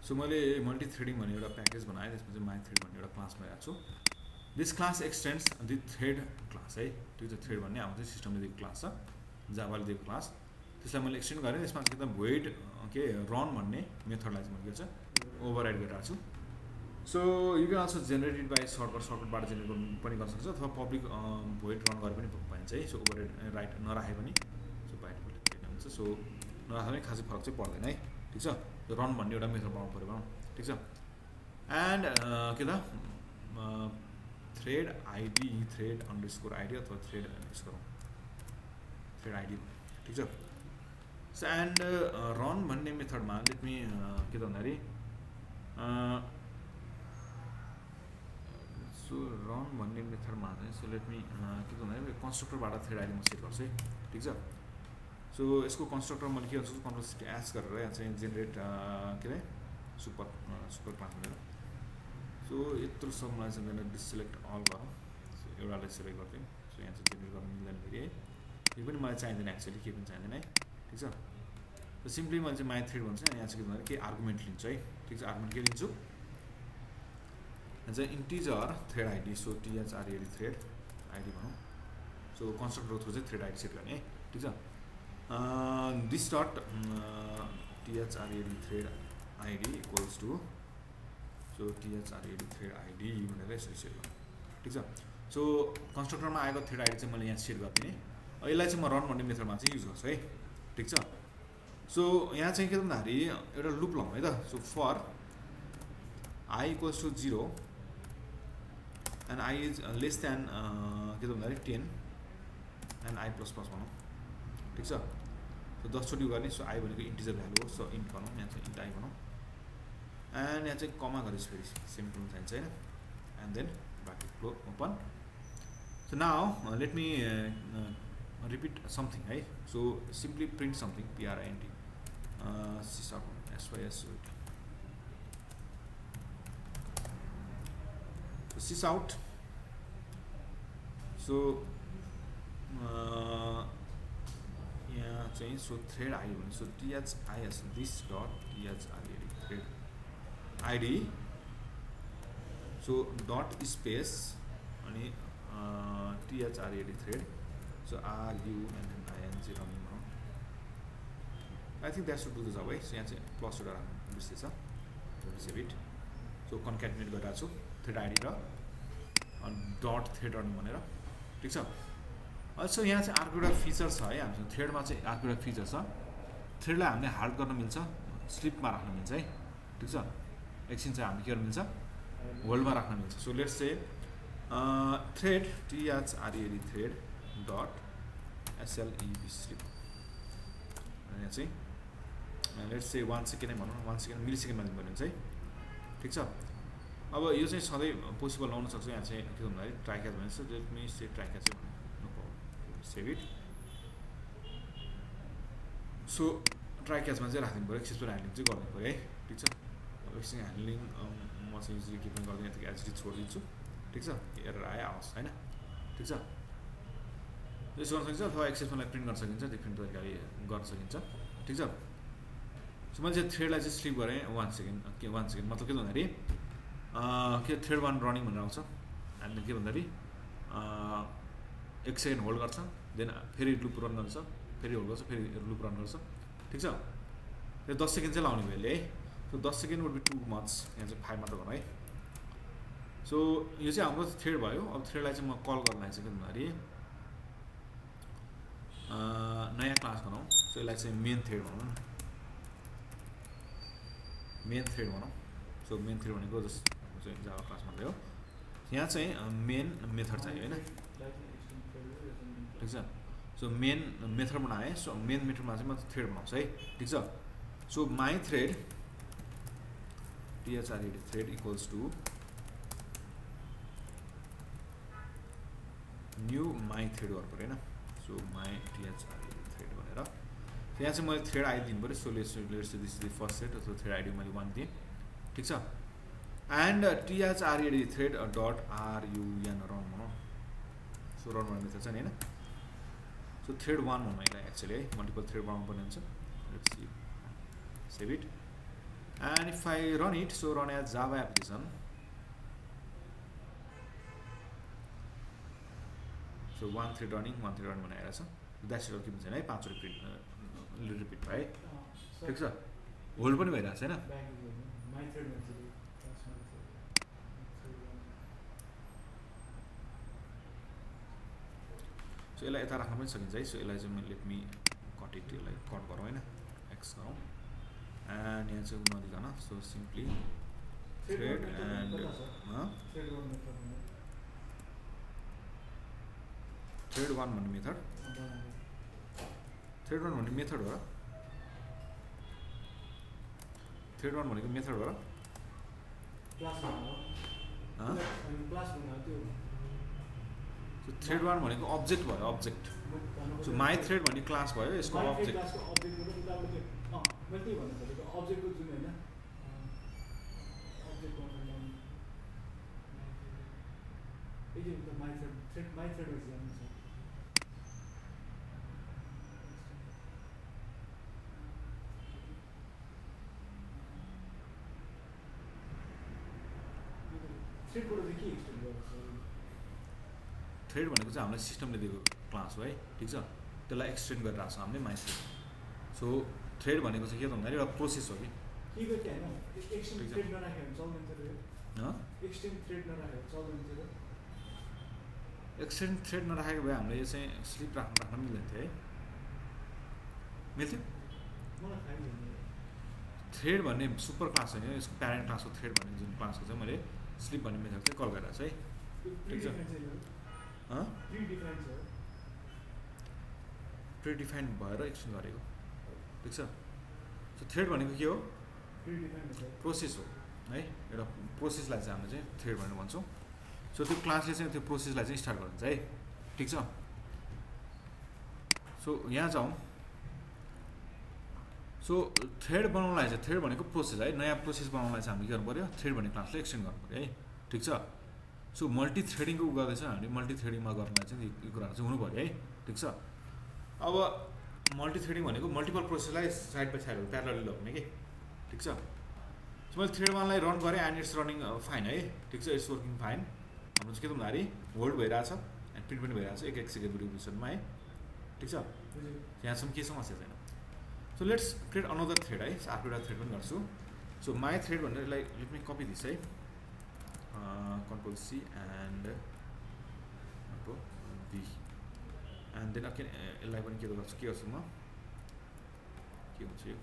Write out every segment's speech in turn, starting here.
So मैले multi threading भन्ने एउटा प्याकेज बनाएँ, त्यसमा चाहिँ माई थ्रेड भन्ने एउटा क्लास बनाएको छु। This class extends the thread class है, त्यो चाहिँ थ्रेड भन्ने हाम्रो चाहिँ सिस्टमले दिएको क्लास छ, जाभाले दिएको क्लास, त्यसलाई मैले एक्सटेन्ड गरेँ। त्यसमा चाहिँ एकदम भोइड के रन भन्ने मेथडलाई चाहिँ मैले के छ ओभरराइड गरिरहेको छु। So you can also generated by सर्टकटबाट जेनेरेट पनि गर्न सक्छ, अथवा पब्लिक भोइड रन गरे पनि पाइन्छ है। सो ओभरराइड राइट नराखे पनि सो बाई डिफल्ट हुन्छ। सो नराख्दा पनि खासै फरक चाहिँ पर्दैन है, ठिक छ। रन भन्ने एउटा मेथड बनाउनु पऱ्यो भनौँ, ठिक छ। एन्ड के त thread ID, thread underscore ID अथवा थ्रेड आइडी, ठिक छ। सो एन्ड रन भन्ने मेथडमा लेट मी के त भन्दाखेरि सो रन भन्ने मेथडमा चाहिँ सो लेट मी के त भन्दाखेरि कन्स्ट्रक्टरबाट थ्रेड आइडी म सेट गर्छु है, ठिक छ। सो यसको कन्स्ट्रक्टर मैले के गर्छु, कन्ट्रोल सिटी एस गरेर यहाँ चाहिँ जेनेरेट के अरे सुपर क्लास भनेर। सो यत्रो सब मलाई चाहिँ डिससेलेक्ट अल गरौँ, सो एउटालाई सेलेक्ट गरिदिउँ। सो यहाँ चाहिँ जेनेरेट गर्न मिल्दैन फेरि है, यो पनि मलाई चाहिँदैन एक्चुअली, केही पनि चाहिँदैन है, ठिक छ। सो सिम्पली मैले चाहिँ माई थ्रेड भन्छ, यहाँ चाहिँ के भन्दाखेरि केही आर्गुमेन्ट लिन्छु है, ठिक छ। आर्गुमेन्ट के लिन्छु, यहाँ चाहिँ integer thread ID, so THRED thread ID भनौँ। सो कन्स्ट्रक्टर थ्रु चाहिँ थ्रेड आइडी सेट गर्ने है, ठिक छ। This dot THRED thread ID equals to so THRED thread ID भनेर यसरी सेट गर्नु, ठिक छ। सो कन्स्ट्रक्टरमा आएको थ्रेड आइडी चाहिँ मैले यहाँ सेट गरिदिने। यसलाई चाहिँ म रन भन्ने मेथडमा चाहिँ युज गर्छु है, ठिक छ। सो यहाँ चाहिँ के भन्दाखेरि एउटा लुप लाउँ है त। So for I equals to 0 and I is less than के त भन्दाखेरि 10 एन्ड I प्लस प्लस भनौँ, ठिक छ। सो 10 चोटि गर्ने। सो I भनेको इन्टिजर भ्यालु हो, सो इन्ट भनौँ, यहाँ चाहिँ इन्ट I भनौँ। एन्ड यहाँ चाहिँ कमा गरेपछि फेरि सेमिकोलन चाहिन्छ होइन, and then bracket close open. So now let me repeat something है। So simply print something, PRINT SYS sys out. So यहाँ चाहिँ सो थ्रेड आइडी भने so THIS this dot THRED thread ID, so dot space अनि THRED thread, so RUNNING running भनौँ। I think that should do the जब है। So यहाँ चाहिँ plus एउटा राख्नु बिर्सेछ, सेभ इट। सो कन्क्याटिनेट गरिरहेको छु थ्रेड आइडी र डट थ्रेड रनिङ भनेर, ठिक छ। सो यहाँ चाहिँ अर्को एउटा फिचर छ है हामीसँग, थ्रेडमा चाहिँ अर्को एउटा फिचर छ। थ्रेडलाई हामीले हार्ड गर्न मिल्छ, स्लिपमा राख्न मिल्छ है, ठिक छ। एकछिन चाहिँ हामीले के गर्न मिल्छ, होल्डमा राख्न मिल्छ। So let's say thread THRED thread dot SLEP sleep, यहाँ चाहिँ लेट्स से 1 सेकेन्ड भनौँ, 1 सेकेन्ड मिलिसेकेन्डमा दिनुपर्ने हुन्छ है, ठिक छ। अब यो चाहिँ सधैँ पोसिबल नहुन सक्छ। यहाँ चाहिँ के भन्दाखेरि ट्राइक्याच भनिन्छ, लेट मी से ट्राइक्याच चाहिँ no problem, save it. So ट्राइक्याचमा चाहिँ राखिदिनु पऱ्यो, एक्सेसफुल ह्यान्डलिङ चाहिँ गर्नु पऱ्यो है, ठिक छ। अब एक्सेस ह्यान्डलिङ म चाहिँ युजली के पनि गर्दैन, यतिकै एचडी छोडिदिन्छु, ठिक छ। एरर आयो आओस् होइन, ठिक छ। यसो गर्न सकिन्छ, अथवा एक्सेसफुललाई प्रिन्ट गर्न सकिन्छ, डिफ्रेन्ट तरिकाले गर्न सकिन्छ, ठिक छ। सो मैले चाहिँ थ्रेडलाई चाहिँ स्लिप गरेँ 1 सेकेन्ड, के 1 सेकेन्ड मतलब के भन्दाखेरि के थ्रेड 1 रनिङ भनेर आउँछ। एन्ड के भन्दाखेरि 1 सेकेन्ड होल्ड गर्छ, देन फेरि लुप रन गर्छ, फेरि होल्ड गर्छ, फेरि लुप रन गर्छ, ठिक छ। यो 10 सेकेन्ड चाहिँ लाउने भयो है। So 10 second would be too much, यहाँ चाहिँ 5 मात्र गरौँ है। सो यो चाहिँ हाम्रो थ्रेड भयो। अब थ्रेडलाई चाहिँ म कल गर्न आइसक्यो के भन्दाखेरि नयाँ क्लास बनाऊँ। सो यसलाई चाहिँ मेन थ्रेड भनौँ न, मेन थ्रेड भनौँ। सो मेन थ्रेड भनेको जस्ट चाहिँ जावा क्लास मात्रै हो। यहाँ चाहिँ मेन मेथड चाहियो होइन, ठिक छ। सो मेन मेथड बनाएँ। सो मेन मेथडमा चाहिँ म थ्रेड बनाउँछु है, ठिक छ। So my thread THRED thread equals to new my thread गर्नु पऱ्यो होइन। सो माई THRED थ्रेड भनेर यहाँ चाहिँ मैले थ्रेड आइडी दिनु पऱ्यो। So let's this is the first thread, so thread ID मैले 1 दिएँ, ठिक छ। And THRED thread dot RUN run भनौँ। सो रन भन्ने मेथड छ नि होइन। सो थ्रेड 1 भनौँ यसलाई एक्चुअली है, मल्टिपल थ्रेड बनाउनु पर्ने हुन्छ। Let's see, save it. and if I run it, so run as Java application, so one thread running बनाइरहेको छ द्याट्स इट के भन्छ है 5 रिपिट भयो है ठीक छ होल्ड पनि भइरहेको छ हैन सो यसलाई यता राख्न पनि सकिन्छ है सो यसलाई चाहिँ लेट मी कट इट यसलाई कट गरौँ हैन एक्स गरौँ एन्ड यहाँ चाहिँ नदिकन so simply thread and thread 1 भन्ने मेथड थ्रेड 1 भन्ने मेथड हो र थ्रेड 1 भनेको मेथड हो र सो थ्रेड 1 भनेको अब्जेक्ट भयो अब्जेक्ट सो माई थ्रेड भन्ने क्लास भयो यसको अब्जेक्ट थ्रेड भनेको चाहिँ हामीलाई सिस्टमले दिएको क्लास हो है ठीक छ त्यसलाई एक्सटेन्ड गरेर आएको छ हामीले माई थ्रेड सो थ्रेड भनेको चाहिँ के त भन्दाखेरि एउटा प्रोसेस हो कि एक्सटेन्ड थ्रेड नराखेको भए हामीले यो चाहिँ स्लिप राख्न मिल्दैन थियो है मिल्थ्यो थ्रेड भन्ने सुपर क्लास होइन यसको प्यारेन्ट क्लासको थ्रेड भन्ने जुन क्लासको चाहिँ मैले स्लिप भन्ने मेथड चाहिँ कल गरिरहेको छु है ठीक छ प्रिडिफाइन भएर एक्सटेन्ड गरेको ठीक छ सो थ्रेड भनेको के हो प्रोसेस हो है एउटा प्रोसेसलाई चाहिँ हामीले चाहिँ थ्रेड भनेर भन्छौँ सो त्यो क्लासले चाहिँ त्यो प्रोसेसलाई चाहिँ स्टार्ट गरिदिन्छ है ठीक छ सो यहाँ जाउँ सो थ्रेड बनाउनलाई चाहिँ थ्रेड भनेको प्रोसेस है नयाँ प्रोसेस बनाउनलाई चाहिँ हामीले के गर्नु पऱ्यो थ्रेड भन्ने क्लासले एक्सटेन्ड गर्नु पऱ्यो है ठीक छ सो मल्टी थ्रेडिङको गर्दैछ हामीले मल्टी थ्रेडिङमा गर्नलाई चाहिँ यो कुराहरू चाहिँ हुनु पऱ्यो है ठीक छ अब मल्टी थ्रेडिङ भनेको मल्टिपल प्रोसेसलाई साइड बाई साइड प्यारलली लग्ने कि ठीक छ सो मैले थ्रेड 1 लाई रन गरेँ एन्ड इट्स रनिङ फाइन है ठीक छ इट्स वर्किङ फाइन हाम्रो चाहिँ के त भन्दाखेरि होल्ड भइरहेछ एन्ड प्रिन्ट पनि भइरहेछ एक सेकेन्ड ड्युरेसनमा है ठिक छ यहाँसम्म केही समस्या छैन so let's create another thread है अर्को एउटा थ्रेड पनि गर्छु सो माई थ्रेड भनेर यसलाई लेट मी कपी दिस है Control C and Control V and then again यसलाई पनि के गर्छु म के हुन्छ यो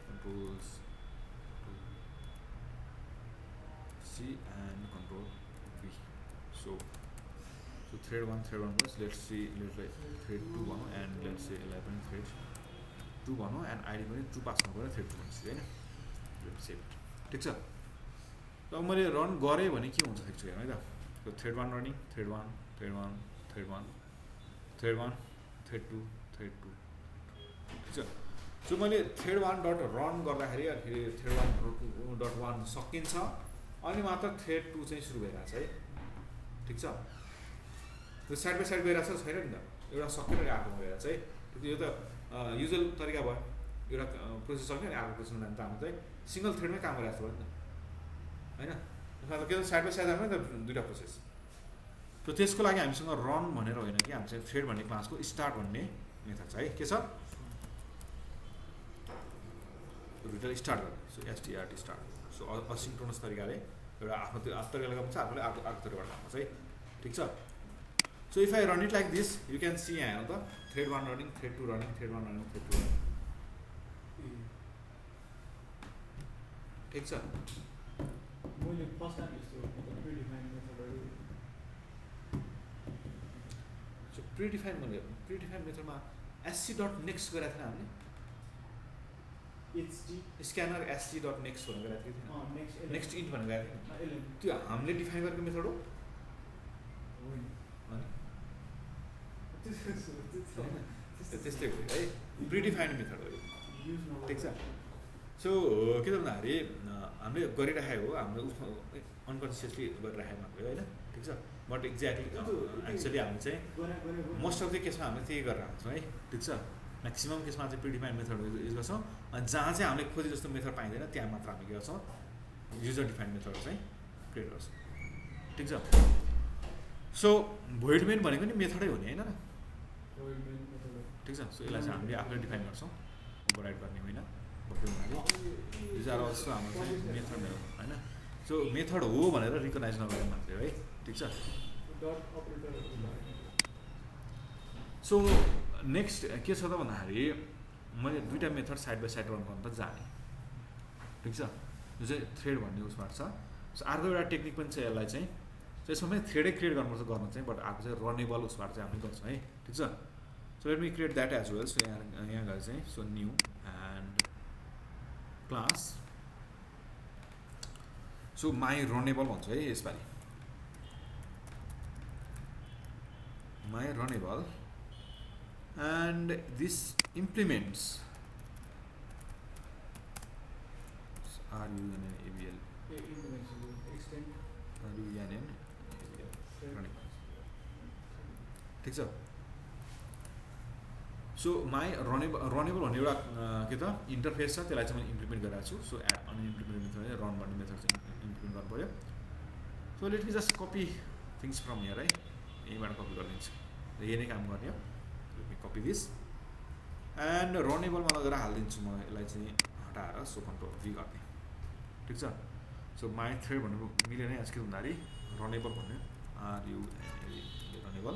Control C and Control V so thread 1 plus let's see thread 2 भनौँ and let's say यसलाई पनि thread 2 भनौँ and ID पनि 2 पास गर्नु पर्यो thread 2 भनेपछि हैन let's save ठीक छ अब मैले रन गरेँ भने के हुन्छ ठिक छ हेर्नु है त thread 1 running thread 1 thread 1 thread 1 thread 1 thread 2 thread 2 ठिक छ सो मैले थ्रेड 1 डट रन गर्दाखेरि थ्रेड 1 डट 1 सकिन्छ अनि मात्र थ्रेड 2 चाहिँ सुरु भइरहेछ है ठिक छ त्यो साइड बाइ साइड गइरहेछ छैन नि त एउटा सकेर आएको भइरहेछ है यो त युजुअल तरिका भयो एउटा प्रोसेस सक्यो अनि अर्को प्रोसेसमा जानु त हाम्रो चाहिँ सिंगल थ्रेडमै काम गरिरहेको छ नि त हैन मतलब के साइड बाइ साइड आमा त दुईटा प्रोसेस त त्यसको लागि हामीसँग रन भनेर होइन कि हामी चाहिँ थ्रेड भन्ने क्लासको स्टार्ट भन्ने मेथड छ है के छ रुटल स्टार्ट गर्ने so strt start so asynchronous तरिकाले एउटा आफ्नो तरिकाले गर्छ आफूले अर्को तरिकाबाट गर्छ है ठीक छ so if I run it like this you can see यहाँ हेर्नु त thread 1 running thread 2 running thread 1 running thread 2 running ठीक छ मैले फर्स्ट टाइम यस्तो प्रिडिफाइन मेथडहरु सो प्रिडिफाइन मेथडमा sc.next गरेको थिएन हामीले hd स्क्यानर sc.next भनेर गरेको थिएन नेक्स्ट इन्ट भनेर गरेको थिएन एलएन त्यो हामीले डिफाइन गरेको मेथड हो होइन अनि त्यस्तै हो है प्रिडिफाइन्ड मेथड हो यो युज नगर्नु ठीक छ सो के त भन्दाखेरि हामीले गरिराखेको हो हाम्रो अनकन्सियसली गरिराखेको हो हैन ठीक छ बट एक्ज्याक्टली एक्चुअली हामी चाहिँ मोस्ट अफ द केसमा हामीले त्यही गरेर आउँछौँ है ठीक छ म्याक्सिमम केसमा चाहिँ प्रिडिफाइन्ड मेथड युज गर्छौँ अनि जहाँ चाहिँ हामीले खोजे जस्तो मेथड पाइँदैन त्यहाँ मात्र हामी के गर्छौँ युजर डिफाइन्ड मेथड चाहिँ क्रिएट गर्छौँ ठिक छ सो भोइड मेन भनेको नि मेथडै हो नि हैन र ठिक छ सो यसलाई चाहिँ हामीले आफूले डिफाइन गर्छौँ ओभरराइड गर्ने होइन दिज आर अल्सो हाम्रो चाहिँ मेथड हो हैन सो मेथड हो भनेर रिकगनाइज नगरे मात्रै है ठिक छ सो नेक्स्ट के छ त भन्दाखेरि मैले दुईवटा method side by side run गर्न त जाने ठिक छ यो चाहिँ थ्रेड भन्ने उसबाट छ सो अर्को एउटा टेक्निक पनि छ यसलाई चाहिँ यसमा पनि थ्रेडै क्रिएट गर्नुपर्छ गर्नु चाहिँ बट अर्को चाहिँ रनेबल उसबाट चाहिँ हामीले गर्छौँ है ठिक छ so let me create that as well so यहाँ गएर चाहिँ so new and class so my runnable भन्छु है यसपालि my runnable and this implements running ठिक छ सो माई रनेबल भन्ने एउटा के त इन्टरफेस छ त्यसलाई चाहिँ मैले इम्प्लिमेन्ट गरिरहेको छु सो अनइम्प्लिमेन्ट मेथड रन भन्ने मेथड चाहिँ इम्प्लिमेन्ट गर्नु पऱ्यो so let me just copy things from here है यहीँबाट कपी गरिदिन्छु यही नै काम गर्ने हो कपी दिस एन्ड रनेबलमा लगेर हालिदिन्छु म यसलाई चाहिँ हटाएर सो कन्ट्रोल भी गर्ने ठिक छ सो माई थ्रेड भन्नु मिलेन आज के भन्दाखेरि रनेबल भन्यो रनेबल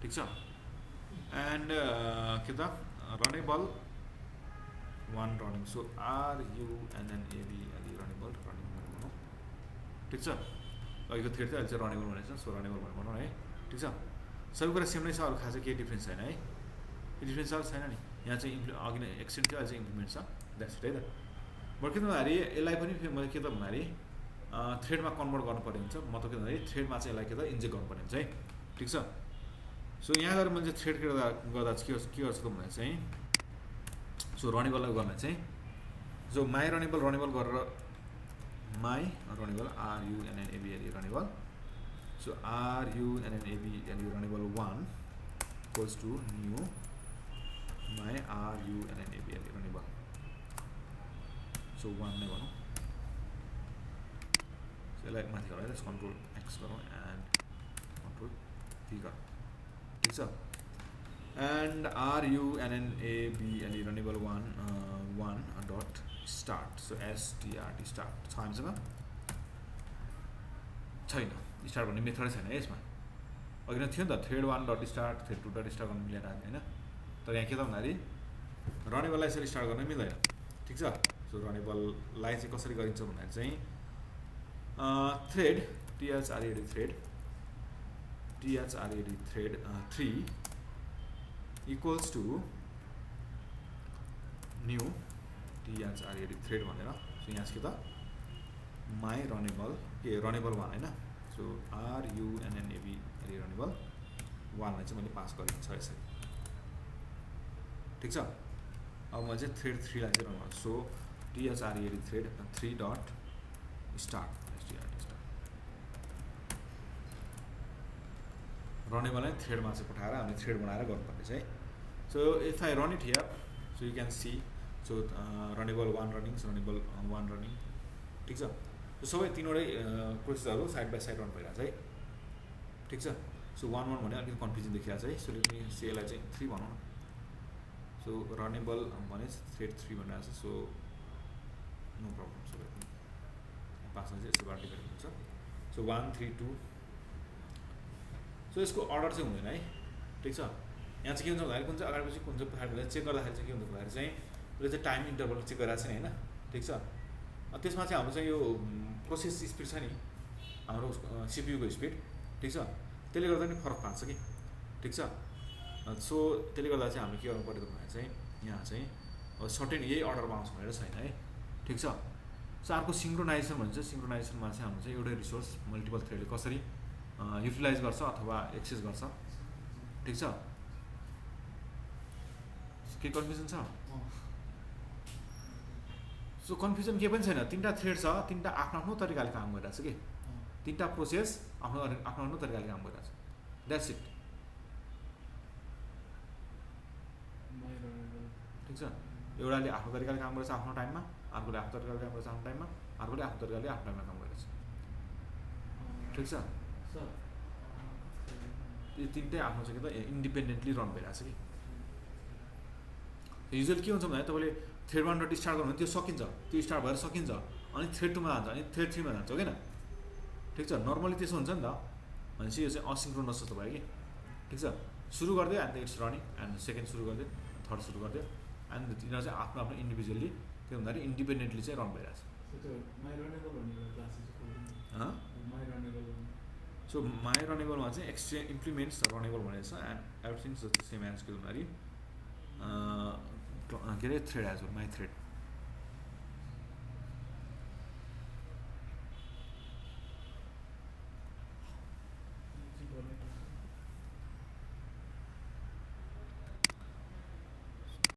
ठिक छ एन्ड के त runnable one running so RUNNABL runnable भनौँ ठिक छ अहिलेको थ्रेड चाहिँ अहिले चाहिँ रनेबल भनेको छ सो रनेबल भनौँ है ठिक छ सबै कुरा सेम नै छ अरू खास केही डिफ्रेन्स छैन है डिफ्रेन्स छैन नि यहाँ चाहिँ अघि नै एक्सटेन्ड थियो अहिले चाहिँ इम्प्लिमेन्ट छ द्याट्स इट है त बट के त भन्दाखेरि यसलाई पनि फेरि मैले के त भन्दाखेरि थ्रेडमा कन्भर्ट गर्नुपर्ने हुन्छ मतलब के भन्दाखेरि थ्रेडमा चाहिँ यसलाई के त इन्जेक्ट गर्नुपर्ने हुन्छ है ठिक छ सो यहाँ गएर मैले चाहिँ थ्रेड गर्दा के गर्छु त भन्दा चाहिँ सो रनेबललाई गर्न चाहिँ जो माई रनेबल गरेर my runnable RUNNABL runnable so RUNNABL runable 1 equals to new my RUNNABL runable so 1 नै भनौँ so यसलाई माथि गएर कन्ट्रोल X गरौँ एन्ड कन्ट्रोल V गरौँ ठिक छ and RUNNABL runable 1 dot start so STRT start छ हामीसँग छैन स्टार्ट भन्ने मेथडै छैन यसमा अघि नै थियो नि त thread 1 dot start thread 2 dot start गर्नु मिलेर होइन तर यहाँ के त भन्दाखेरि रनेबललाई यसरी स्टार्ट गर्न मिल्दैन ठिक छ सो रनेबललाई चाहिँ कसरी गरिन्छ भन्दाखेरि चाहिँ thread THREAD thread 3 equals to new THREAD thread भनेर सो यहाँ के त माई रनेबल के रनेबल 1 होइन सो RUNNABL रनेबल 1 लाई चाहिँ मैले पास गरेको छ यसरी ठिक छ अब म चाहिँ थ्रेड 3 लाई चाहिँ रन गर्छु so THREAD thread 3 dot start रनेबललाई थ्रेडमा चाहिँ पठाएर हामीले थ्रेड बनाएर गर्नुपर्ने चाहिँ so if I run it here so you can see so runnable 1 running runnable 1 running ठिक छ सो सबै तीनवटै प्रोसेसहरू साइड बाई साइड रन भइरहेको छ है ठिक छ सो 1 भने अलिकति कन्फ्युजन देखिरहेको छ है सो लेट मी से यसलाई चाहिँ 3 भनौँ न सो रनेबल भने थ्रेड 3 भनिरहेको छ सो नो प्रब्लम सो पासमा चाहिँ यसो बाटो डिपेन्ड हुन्छ सो 1 3 2 सो यसको अर्डर चाहिँ हुँदैन है ठिक छ यहाँ चाहिँ के हुन्छ भन्दाखेरि कुन चाहिँ अगाडि पछि कुन चाहिँ पछाडि चेक गर्दाखेरि चाहिँ के हुन्छ भन्दाखेरि चाहिँ उसले चाहिँ टाइम इन्टरभल चेक गरिरहेको छ नि होइन ठिक छ त्यसमा चाहिँ हाम्रो चाहिँ यो प्रोसेस स्पिड छ नि हाम्रो CPU को स्पिड ठिक छ त्यसले गर्दा नि फरक पार्छ कि ठिक छ सो त्यसले गर्दा चाहिँ हामीले के गर्नु पर्यो भन्दा चाहिँ यहाँ चाहिँ सर्टेन यही अर्डरमा आउँछ भनेर छैन है ठिक छ सो अर्को सिङ्क्रोनाइजेसन भन्छ सिङ्क्रोनाइजेसनमा चाहिँ हाम्रो चाहिँ एउटै रिसोर्स मल्टिपल थ्रेडले कसरी युटिलाइज गर्छ अथवा एक्सेस गर्छ ठिक छ के कन्फ्युजन छ सो कन्फ्युजन के पनि छैन तीनटा थ्रेड छ तीनटा आफ्नो आफ्नो तरिकाले काम गरिरहेछ कि तीनटा प्रोसेस आफ्नो आफ्नो आफ्नो तरिकाले काम गरिरहेछ द्याट्स इट छ एउटाले आफ्नो तरिकाले काम गर्छ आफ्नो टाइममा अर्कोले आफ्नो तरिकाले काम गर्छ आफ्नो टाइममा अर्कोले आफ्नो तरिकाले आफ्नो टाइममा काम गर्छ ठिक छ सर यो तिनटै आफ्नो चाहिँ के त इन्डिपेन्डेन्टली रन भइरहेछ कि युजुअली के हुन्छ भने तपाईँले थ्रेड 1 डट स्टार्ट गर्नु भने त्यो सकिन्छ त्यो स्टार्ट भएर सकिन्छ अनि थ्रेड 2 मा जान्छ अनि थ्रेड 3 मा जान्छ हो किन ठिक छ नर्मली त्यसो हुन्छ नि त भनेपछि यो चाहिँ असिन्क्रोनस जस्तो भयो कि ठिक छ सुरु गरिदियो and it's running and second सुरु गरिदियो थर्ड सुरु गरिदियो एन्ड तिनीहरू चाहिँ आफ्नो आफ्नो इन्डिभिजुअली के भन्दाखेरि इन्डिपेन्डेन्टली चाहिँ रन भइरहेछ सो माई रनेबलमा चाहिँ इम्प्लिमेन्ट्स रनेबल भनेको छ एन्ड एभ्रिथिङ सेम एज के भन्दाखेरि के अरे thread as well my thread